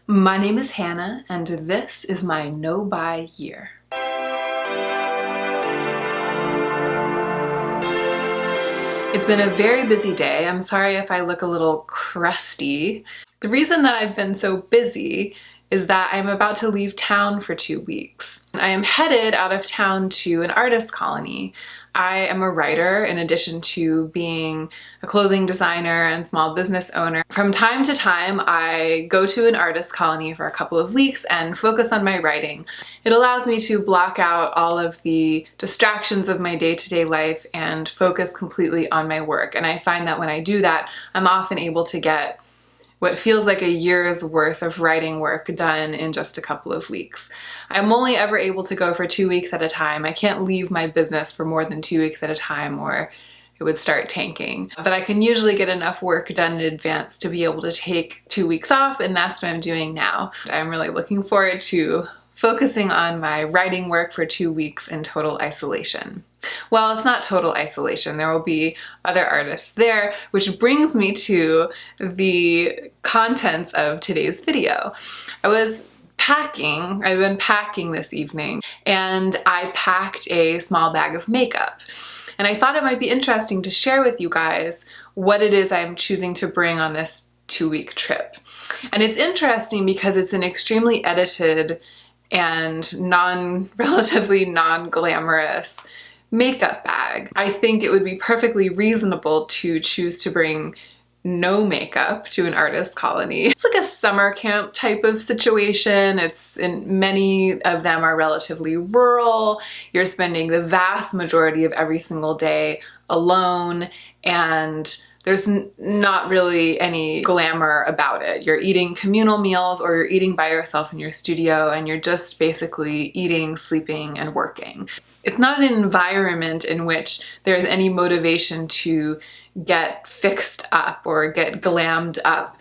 My name is Hannah, and this is my no-buy year. It's been a very busy day. I'm sorry if I look a little crusty. The reason that I've been so busy is that I'm about to leave town for 2 weeks. I am headed out of town to an artist colony. I am a writer in addition to being a clothing designer and small business owner. From time to time, I go to an artist colony for a couple of weeks and focus on my writing. It allows me to block out all of the distractions of my day-to-day life and focus completely on my work. And I find that when I do that, I'm often able to get what feels like a year's worth of writing work done in just a couple of weeks. I'm only ever able to go for 2 weeks at a time. I can't leave my business for more than 2 weeks at a time or it would start tanking. But I can usually get enough work done in advance to be able to take 2 weeks off, and that's what I'm doing now. I'm really looking forward to focusing on my writing work for 2 weeks in total isolation. Well, it's not total isolation. There will be other artists there, which brings me to the contents of today's video. I've been packing this evening, and I packed a small bag of makeup. And I thought it might be interesting to share with you guys what it is I'm choosing to bring on this 2-week trip. And it's interesting because it's an extremely edited and relatively non-glamorous makeup bag. I think it would be perfectly reasonable to choose to bring no makeup to an artist colony. It's like a summer camp type of situation. Many of them are relatively rural. You're spending the vast majority of every single day alone, and there's not really any glamour about it. You're eating communal meals or you're eating by yourself in your studio, and you're just basically eating, sleeping, and working. It's not an environment in which there's any motivation to get fixed up or get glammed up,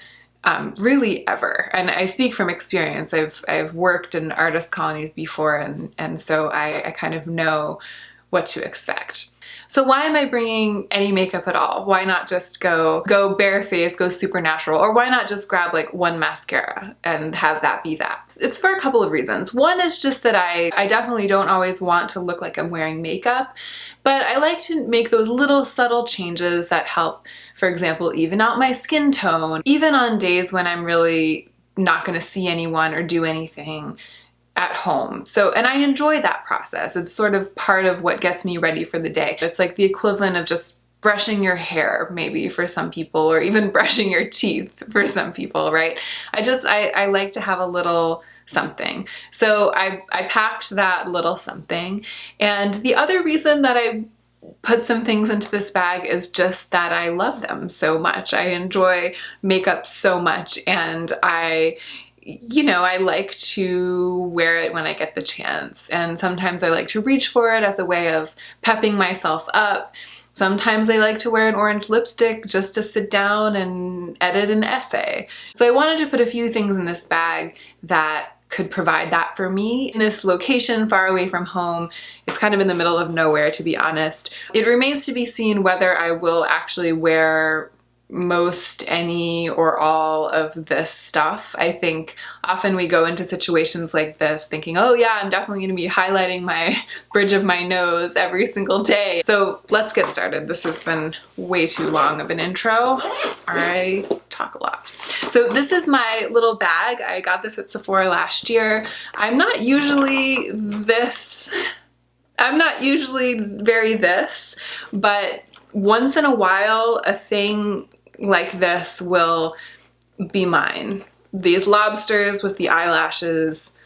really ever. And I speak from experience. I've worked in artist colonies before, and so I kind of know what to expect. So why am I bringing any makeup at all? Why not just go barefaced, go supernatural? Or why not just grab like one mascara and have that be that? It's for a couple of reasons. One is just that I definitely don't always want to look like I'm wearing makeup, but I like to make those little subtle changes that help, for example, even out my skin tone, even on days when I'm really not going to see anyone or do anything at home. And I enjoy that process. It's sort of part of what gets me ready for the day. It's like the equivalent of just brushing your hair, maybe for some people, or even brushing your teeth for some people, right? I like to have a little something. So I packed that little something. And the other reason that I put some things into this bag is just that I love them so much. I enjoy makeup so much, and I like to wear it when I get the chance. And sometimes I like to reach for it as a way of pepping myself up. Sometimes I like to wear an orange lipstick just to sit down and edit an essay. So I wanted to put a few things in this bag that could provide that for me. In this location far away from home, it's kind of in the middle of nowhere, to be honest. It remains to be seen whether I will actually wear most, any, or all of this stuff. I think often we go into situations like this thinking, oh yeah, I'm definitely going to be highlighting my bridge of my nose every single day. So let's get started. This has been way too long of an intro. I talk a lot. So this is my little bag. I got this at Sephora last year. I'm not usually very this, but once in a while, a thing like this will be mine. These lobsters with the eyelashes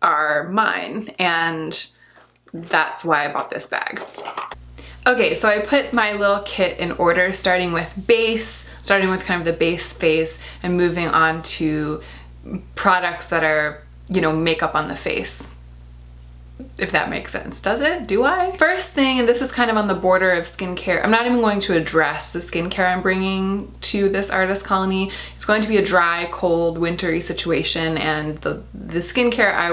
are mine, and that's why I bought this bag. Okay, so I put my little kit in order, starting with kind of the base face and moving on to products that are, makeup on the face. If that makes sense. Does it? Do I? First thing, and this is kind of on the border of skincare, I'm not even going to address the skincare I'm bringing to this artist colony. It's going to be a dry, cold, wintry situation, and the skincare I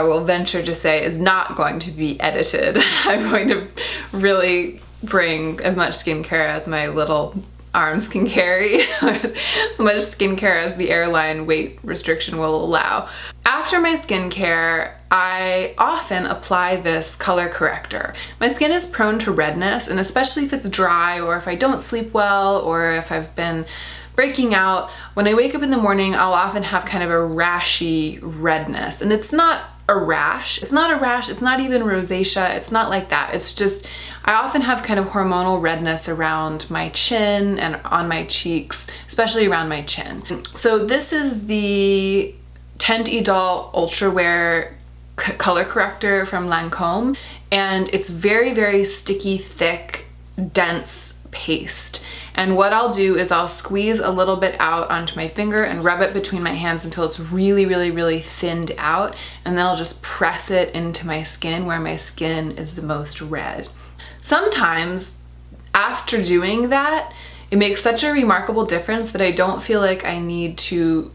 will venture to say is not going to be edited. I'm going to really bring as much skincare as my little arms can carry, as much skincare as the airline weight restriction will allow. After my skincare, I often apply this color corrector. My skin is prone to redness, and especially if it's dry or if I don't sleep well or if I've been breaking out, when I wake up in the morning, I'll often have kind of a rashy redness. And it's not a rash. It's not a rash. It's not even rosacea. It's not like that. It's just, I often have kind of hormonal redness around my chin and on my cheeks, especially around my chin. So this is the Teint Idole Ultra Wear color corrector from Lancome, and it's very, very sticky, thick, dense paste. And what I'll do is I'll squeeze a little bit out onto my finger and rub it between my hands until it's really, really, really thinned out, and then I'll just press it into my skin where my skin is the most red. Sometimes after doing that, it makes such a remarkable difference that I don't feel like I need to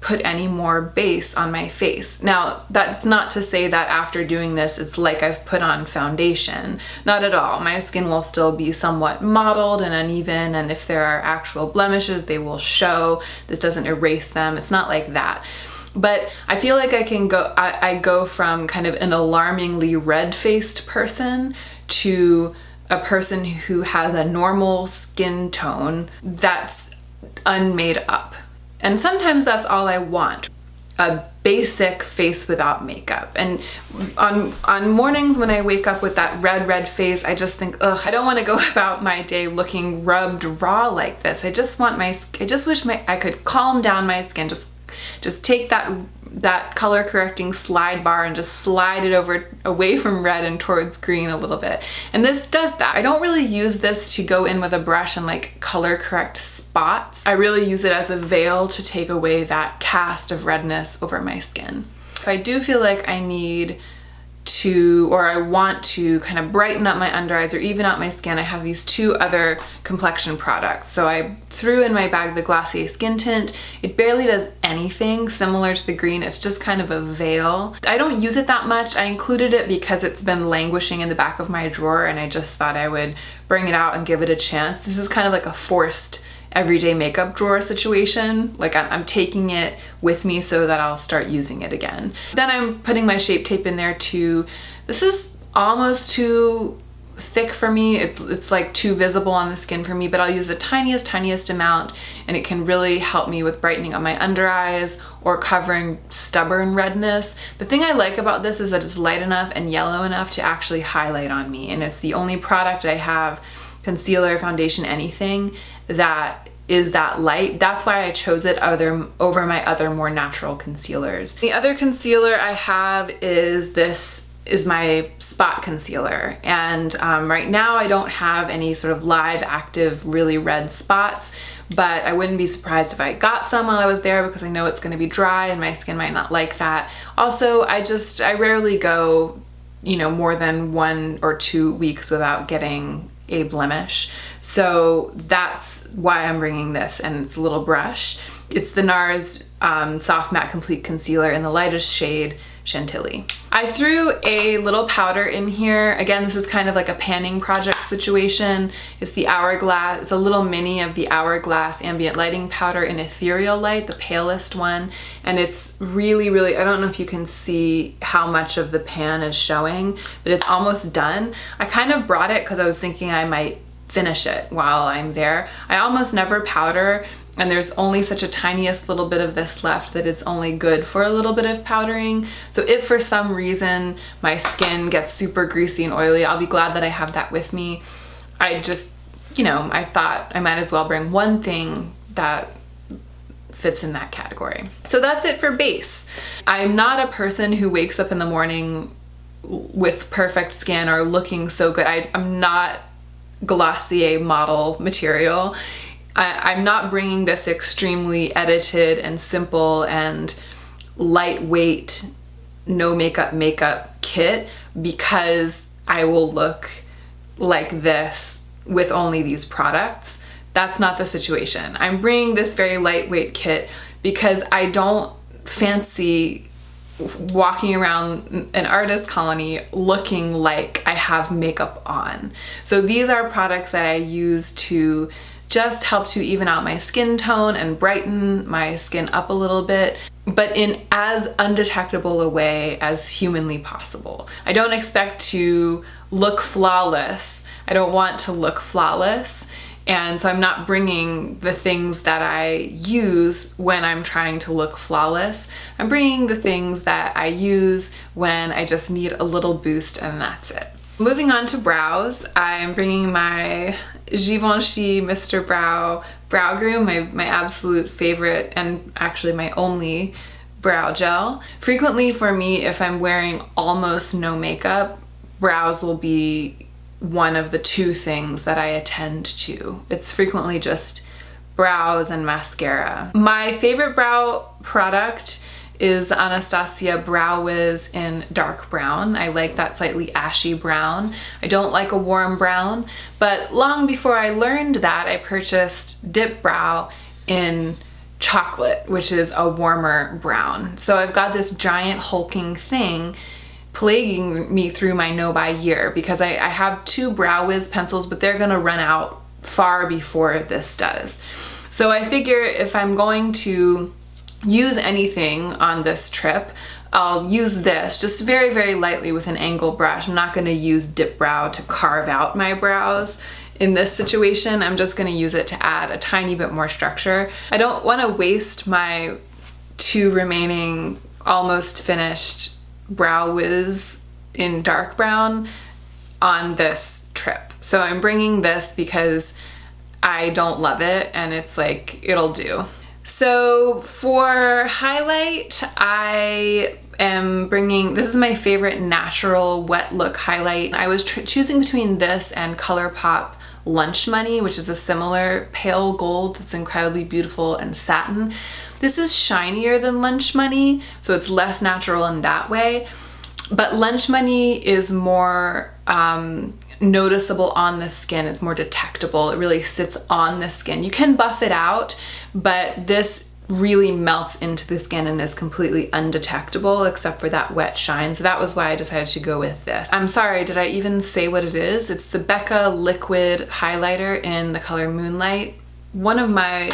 put any more base on my face. Now, that's not to say that after doing this, it's like I've put on foundation. Not at all. My skin will still be somewhat mottled and uneven, and if there are actual blemishes, they will show. This doesn't erase them. It's not like that. But I feel like I go from kind of an alarmingly red-faced person to a person who has a normal skin tone that's unmade up. And sometimes that's all I want, a basic face without makeup. And on mornings when I wake up with that red face, I just think, ugh, I don't want to go about my day looking rubbed raw like this. I just wish I could calm down my skin, just take that color correcting slide bar and just slide it away from red and towards green a little bit. And this does that. I don't really use this to go in with a brush and like color correct spots. I really use it as a veil to take away that cast of redness over my skin. If I do feel like I need to, or I want to kind of brighten up my under eyes or even out my skin, I have these two other complexion products. So I threw in my bag the Glossier Skin Tint. It barely does anything similar to the green. It's just kind of a veil. I don't use it that much. I included it because it's been languishing in the back of my drawer and I just thought I would bring it out and give it a chance. This is kind of like a forced everyday makeup drawer situation. Like I'm taking it with me so that I'll start using it again. Then I'm putting my Shape Tape in there too. This is almost too thick for me. It's like too visible on the skin for me, but I'll use the tiniest amount, and it can really help me with brightening up my under eyes or covering stubborn redness. The thing I like about this is that it's light enough and yellow enough to actually highlight on me, and it's the only product I have, concealer, foundation, anything, that is that light. That's why I chose it over my other more natural concealers. The other concealer I have is my spot concealer, and right now I don't have any sort of live active really red spots, but I wouldn't be surprised if I got some while I was there because I know it's going to be dry and my skin might not like that. Also, I rarely go, more than 1 or 2 weeks without getting a blemish. So that's why I'm bringing this, and it's a little brush. It's the Nars Soft Matte Complete Concealer in the lightest shade, Chantilly. I threw a little powder in here. Again, this is kind of like a panning project situation. It's the Hourglass, it's a little mini of the Hourglass Ambient Lighting Powder in Ethereal Light, the palest one. And it's really, really, I don't know if you can see how much of the pan is showing, but it's almost done. I kind of brought it because I was thinking I might finish it while I'm there. I almost never powder, and there's only such a tiniest little bit of this left that it's only good for a little bit of powdering. So if for some reason my skin gets super greasy and oily, I'll be glad that I have that with me. I just, I thought I might as well bring one thing that fits in that category. So that's it for base. I'm not a person who wakes up in the morning with perfect skin or looking so good. I'm not Glossier model material. I'm not bringing this extremely edited and simple and lightweight, no makeup kit because I will look like this with only these products. That's not the situation. I'm bringing this very lightweight kit because I don't fancy walking around an artist colony looking like I have makeup on. So these are products that I use to just help to even out my skin tone and brighten my skin up a little bit, but in as undetectable a way as humanly possible. I don't expect to look flawless. I don't want to look flawless. And so I'm not bringing the things that I use when I'm trying to look flawless. I'm bringing the things that I use when I just need a little boost, and that's it. Moving on to brows, I'm bringing my Givenchy Mr. Brow Brow Groom, my absolute favorite and actually my only brow gel. Frequently for me, if I'm wearing almost no makeup, brows will be one of the two things that I attend to. It's frequently just brows and mascara. My favorite brow product is the Anastasia Brow Wiz in dark brown. I like that slightly ashy brown. I don't like a warm brown, but long before I learned that, I purchased Dip Brow in chocolate, which is a warmer brown. So I've got this giant hulking thing plaguing me through my no-buy year because I have two Brow Wiz pencils, but they're gonna run out far before this does. So I figure if I'm going to use anything on this trip, I'll use this just very, very lightly with an angle brush. I'm not gonna use Dip Brow to carve out my brows. In this situation, I'm just gonna use it to add a tiny bit more structure. I don't wanna waste my two remaining almost finished Brow Wiz in dark brown on this trip. So I'm bringing this because I don't love it and it's like, it'll do. So for highlight, I am bringing, this is my favorite natural wet look highlight. I was choosing between this and Colourpop Lunch Money, which is a similar pale gold that's incredibly beautiful and satin. This is shinier than Lunch Money, so it's less natural in that way. But Lunch Money is more noticeable on the skin. It's more detectable. It really sits on the skin. You can buff it out, but this really melts into the skin and is completely undetectable except for that wet shine. So that was why I decided to go with this. I'm sorry, did I even say what it is? It's the Becca Liquid Highlighter in the color Moonlight. One of my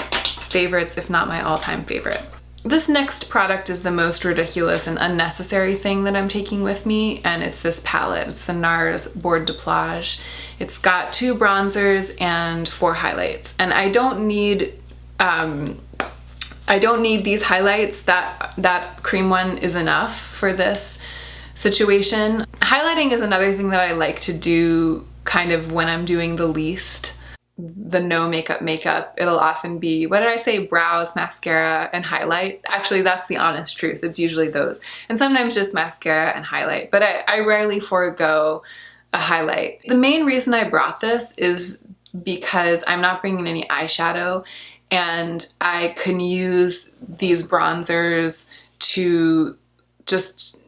favorites, if not my all-time favorite. This next product is the most ridiculous and unnecessary thing that I'm taking with me, and it's this palette. It's the Nars Bord de Plage. It's got 2 bronzers and 4 highlights, and I don't need these highlights. That cream one is enough for this situation. Highlighting is another thing that I like to do kind of when I'm doing the least. The no makeup, it'll often be, what did I say, brows, mascara, and highlight. Actually, that's the honest truth. It's usually those. And sometimes just mascara and highlight, but I rarely forego a highlight. The main reason I brought this is because I'm not bringing any eyeshadow, and I can use these bronzers to just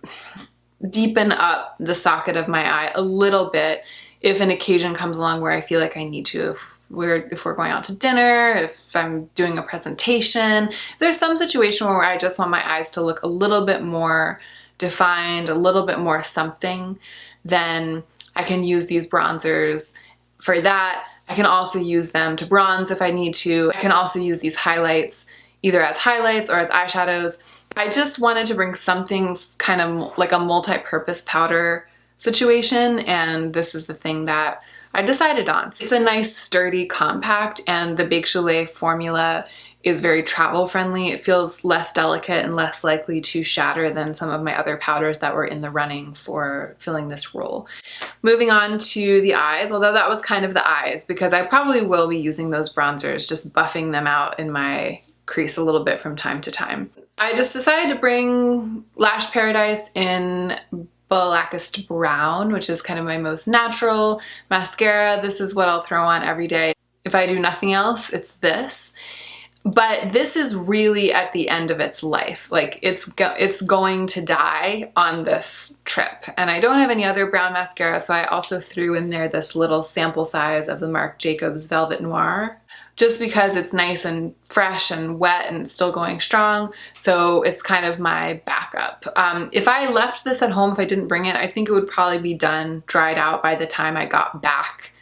deepen up the socket of my eye a little bit if an occasion comes along where I feel like I need to. If we're going out to dinner, if I'm doing a presentation, if there's some situation where I just want my eyes to look a little bit more defined, a little bit more something, then I can use these bronzers for that. I can also use them to bronze if I need to. I can also use these highlights either as highlights or as eyeshadows. I just wanted to bring something kind of like a multi-purpose powder situation, and this is the thing that I decided on. It's a nice sturdy compact, and the Bake Chalet formula is very travel friendly. It feels less delicate and less likely to shatter than some of my other powders that were in the running for filling this role. Moving on to the eyes, although that was kind of the eyes because I probably will be using those bronzers, just buffing them out in my crease a little bit from time to time. I just decided to bring Lash Paradise in Blackest Brown, which is kind of my most natural mascara. This is what I'll throw on every day. If I do nothing else, it's this. But this is really at the end of its life. Like it's going to die on this trip. And I don't have any other brown mascara, so I also threw in there this little sample size of the Marc Jacobs Velvet Noir, just because it's nice and fresh and wet and it's still going strong. So it's kind of my backup. If I left this at home, if I didn't bring it, I think it would probably be done, dried out by the time I got back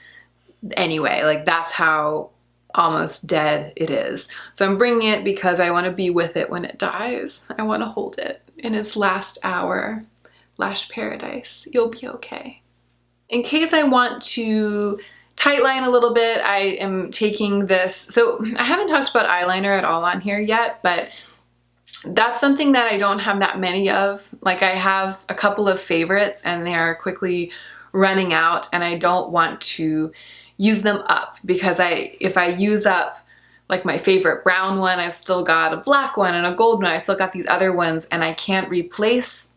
anyway. Like that's how almost dead it is. So I'm bringing it because I want to be with it when it dies. I want to hold it in its last hour. Lash paradise, you'll be okay. In case I want to tightline a little bit, I am taking this. So I haven't talked about eyeliner at all on here yet, but that's something that I don't have that many of. Like, I have a couple of favorites and they are quickly running out, and I don't want to use them up because if I use up like my favorite brown one, I've still got a black one and a gold one. I still got these other ones, and I can't replace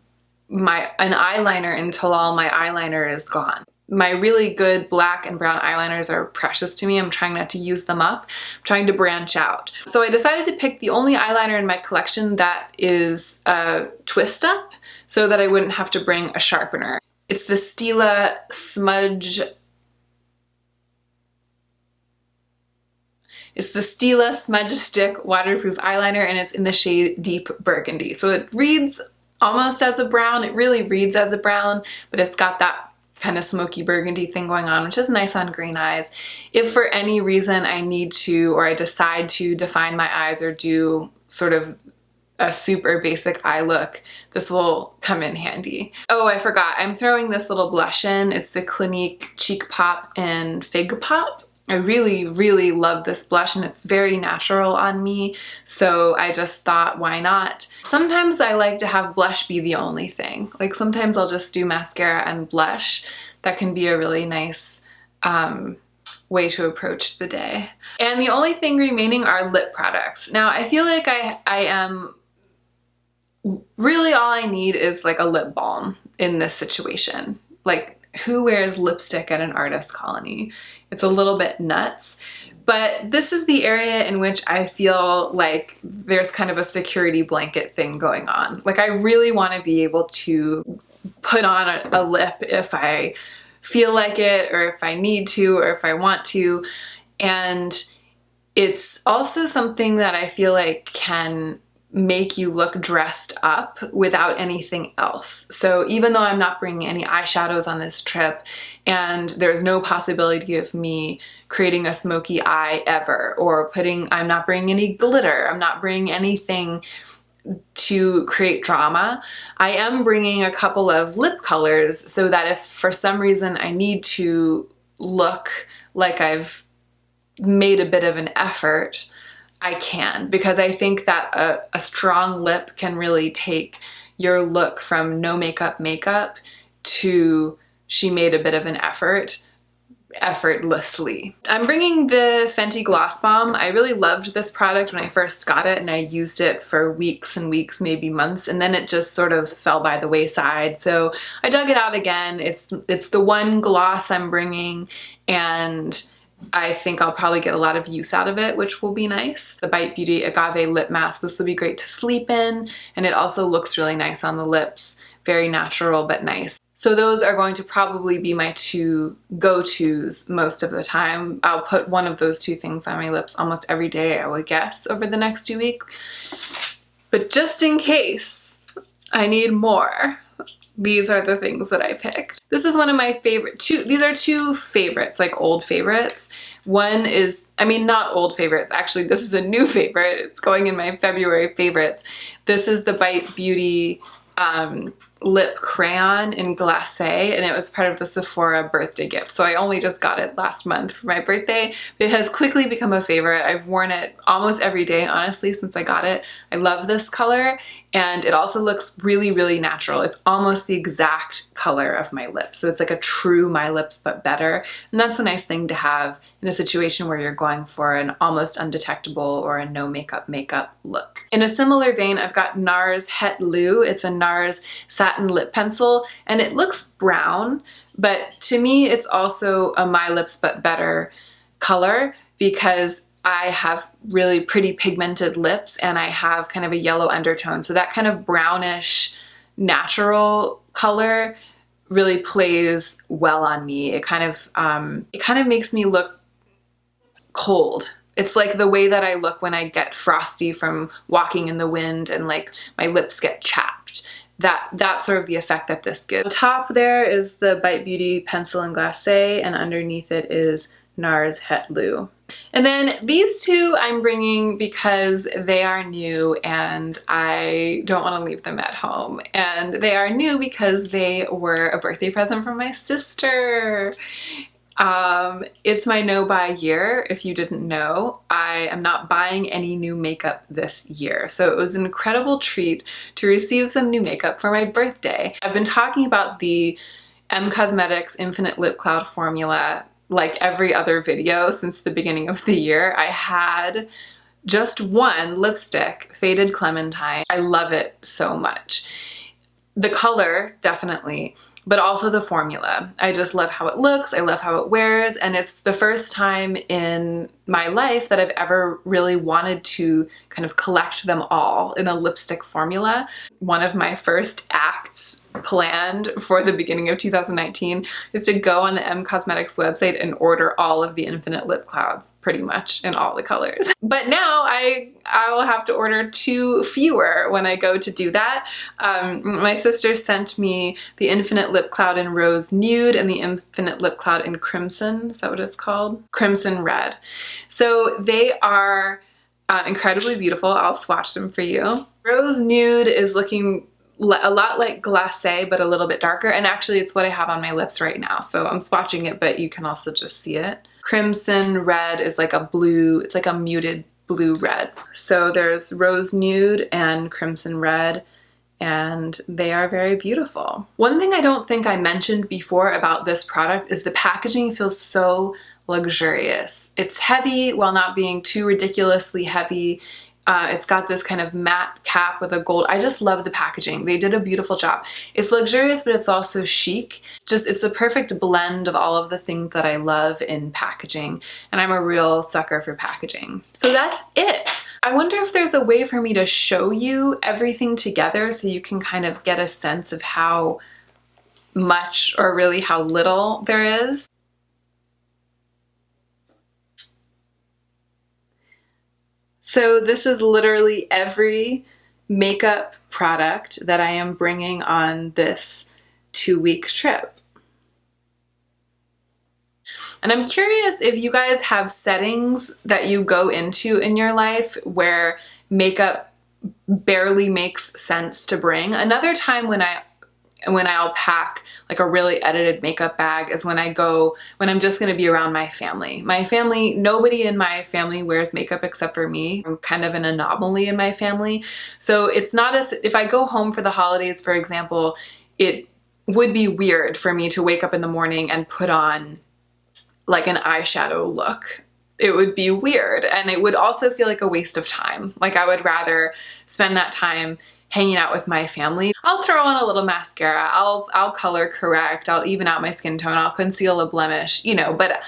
an eyeliner until all my eyeliner is gone. My really good black and brown eyeliners are precious to me. I'm trying not to use them up. I'm trying to branch out. So I decided to pick the only eyeliner in my collection that is a twist up so that I wouldn't have to bring a sharpener. It's the Stila Smudge. It's the Stila Smudge Stick Waterproof Eyeliner, and it's in the shade Deep Burgundy. So it reads almost as a brown. It really reads as a brown, but it's got that kind of smoky burgundy thing going on, which is nice on green eyes. If for any reason I need to, or I decide to define my eyes or do sort of a super basic eye look, this will come in handy. Oh, I forgot. I'm throwing this little blush in. It's the Clinique Cheek Pop in Fig Pop. I really, really love this blush, and it's very natural on me, so I just thought, why not? Sometimes I like to have blush be the only thing. Like, sometimes I'll just do mascara and blush. That can be a really nice way to approach the day. And the only thing remaining are lip products. Now, I feel like I am really, all I need is like a lip balm in this situation. Like, who wears lipstick at an artist colony? It's a little bit nuts, but this is the area in which I feel like there's kind of a security blanket thing going on. Like, I really want to be able to put on a lip if I feel like it, or if I need to, or if I want to. And it's also something that I feel like can make you look dressed up without anything else. So even though I'm not bringing any eyeshadows on this trip, and there's no possibility of me creating a smoky eye ever, or I'm not bringing any glitter, I'm not bringing anything to create drama, I am bringing a couple of lip colors so that if for some reason I need to look like I've made a bit of an effort, I can, because I think that a strong lip can really take your look from no makeup to she made a bit of an effort effortlessly. I'm bringing the Fenty Gloss Bomb. I really loved this product when I first got it, and I used it for weeks and weeks, maybe months, and then it just sort of fell by the wayside. So I dug it out again. It's the one gloss I'm bringing, and I think I'll probably get a lot of use out of it, which will be nice. The Bite Beauty Agave Lip Mask. This will be great to sleep in, and it also looks really nice on the lips. Very natural, but nice. So those are going to probably be my two go-tos most of the time. I'll put one of those two things on my lips almost every day, I would guess, over the next 2 weeks. But just in case I need more, these are the things that I picked. This is one of my favorite, these are two favorites, like old favorites. One is, I mean, not old favorites, actually this is a new favorite. It's going in my February favorites. This is the Bite Beauty lip crayon in glacé, and it was part of the Sephora birthday gift. So I only just got it last month for my birthday, but it has quickly become a favorite. I've worn it almost every day, honestly, since I got it. I love this color, and it also looks really, really natural. It's almost the exact color of my lips. So it's like a true My Lips but better. And that's a nice thing to have in a situation where you're going for an almost undetectable or a no makeup look. In a similar vein, I've got Nars Het Lou. It's a Nars satin lip pencil, and it looks brown, but to me it's also a My Lips but better color because I have really pretty pigmented lips and I have kind of a yellow undertone. So that kind of brownish natural color really plays well on me. It kind of makes me look cold. It's like the way that I look when I get frosty from walking in the wind and like my lips get chapped. That's sort of the effect that this gives. On top there is the Bite Beauty pencil in glacé, and underneath it is Nars Het Lou. And then these two I'm bringing because they are new and I don't want to leave them at home. And they are new because they were a birthday present from my sister. It's my no-buy year. If you didn't know, I am not buying any new makeup this year. So it was an incredible treat to receive some new makeup for my birthday. I've been talking about the Cosmetics Infinite Lip Cloud formula like every other video since the beginning of the year. I had just one lipstick, Faded Clementine. I love it so much. The color, definitely, but also the formula. I just love how it looks, I love how it wears, and it's the first time in my life that I've ever really wanted to kind of collect them all in a lipstick formula. One of my first acts planned for the beginning of 2019 is to go on the Cosmetics website and order all of the Infinite Lip Clouds, pretty much in all the colors. But now I will have to order 2 fewer when I go to do that. My sister sent me the Infinite Lip Cloud in Rose Nude and the Infinite Lip Cloud in Crimson. Is that what it's called? Crimson Red. So they are incredibly beautiful. I'll swatch them for you. Rose Nude is looking a lot like glacé, but a little bit darker. And actually it's what I have on my lips right now. So I'm swatching it, but you can also just see it. Crimson Red is like a blue, it's like a muted blue red. So there's Rose Nude and Crimson Red, and they are very beautiful. One thing I don't think I mentioned before about this product is the packaging feels so luxurious. It's heavy while not being too ridiculously heavy. It's got this kind of matte cap with a gold. I just love the packaging. They did a beautiful job. It's luxurious, but it's also chic. It's a perfect blend of all of the things that I love in packaging. And I'm a real sucker for packaging. So that's it. I wonder if there's a way for me to show you everything together so you can kind of get a sense of how much or really how little there is. So this is literally every makeup product that I am bringing on this 2-week trip. And I'm curious if you guys have settings that you go into in your life where makeup barely makes sense to bring. Another time when I'll pack like a really edited makeup bag is when I'm just gonna be around my family. My family, nobody in my family wears makeup except for me. I'm kind of an anomaly in my family. So it's not as, if I go home for the holidays, for example, it would be weird for me to wake up in the morning and put on like an eyeshadow look. It would be weird, and it would also feel like a waste of time. Like I would rather spend that time hanging out with my family. I'll throw on a little mascara, I'll color correct, I'll even out my skin tone, I'll conceal a blemish, you know, but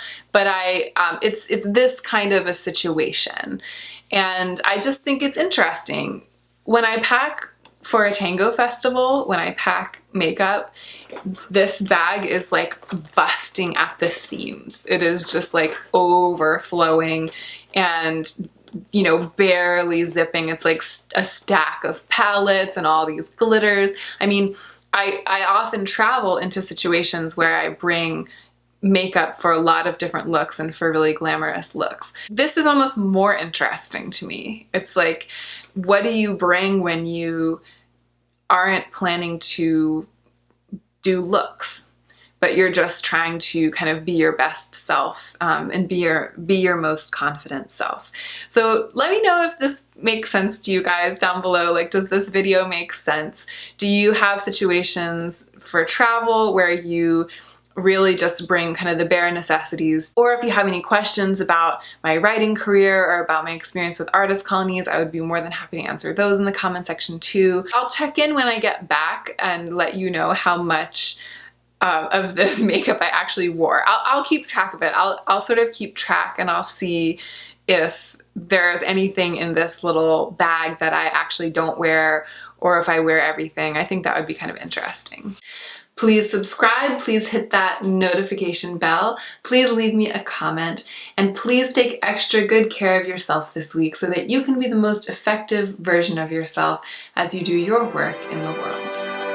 it's this kind of a situation. And I just think it's interesting. When I pack for a tango festival, when I pack makeup, this bag is like busting at the seams. It is just like overflowing and, you know, barely zipping. It's like a stack of palettes and all these glitters. I mean, I often travel into situations where I bring makeup for a lot of different looks and for really glamorous looks. This is almost more interesting to me. It's like, what do you bring when you aren't planning to do looks, but you're just trying to kind of be your best self and be your most confident self. So let me know if this makes sense to you guys down below. Like, does this video make sense? Do you have situations for travel where you really just bring kind of the bare necessities? Or if you have any questions about my writing career or about my experience with artist colonies, I would be more than happy to answer those in the comment section too. I'll check in when I get back and let you know how much of this makeup I actually wore. I'll keep track of it. I'll sort of keep track, and I'll see if there's anything in this little bag that I actually don't wear, or if I wear everything. I think that would be kind of interesting. Please subscribe, please hit that notification bell, please leave me a comment, and please take extra good care of yourself this week so that you can be the most effective version of yourself as you do your work in the world.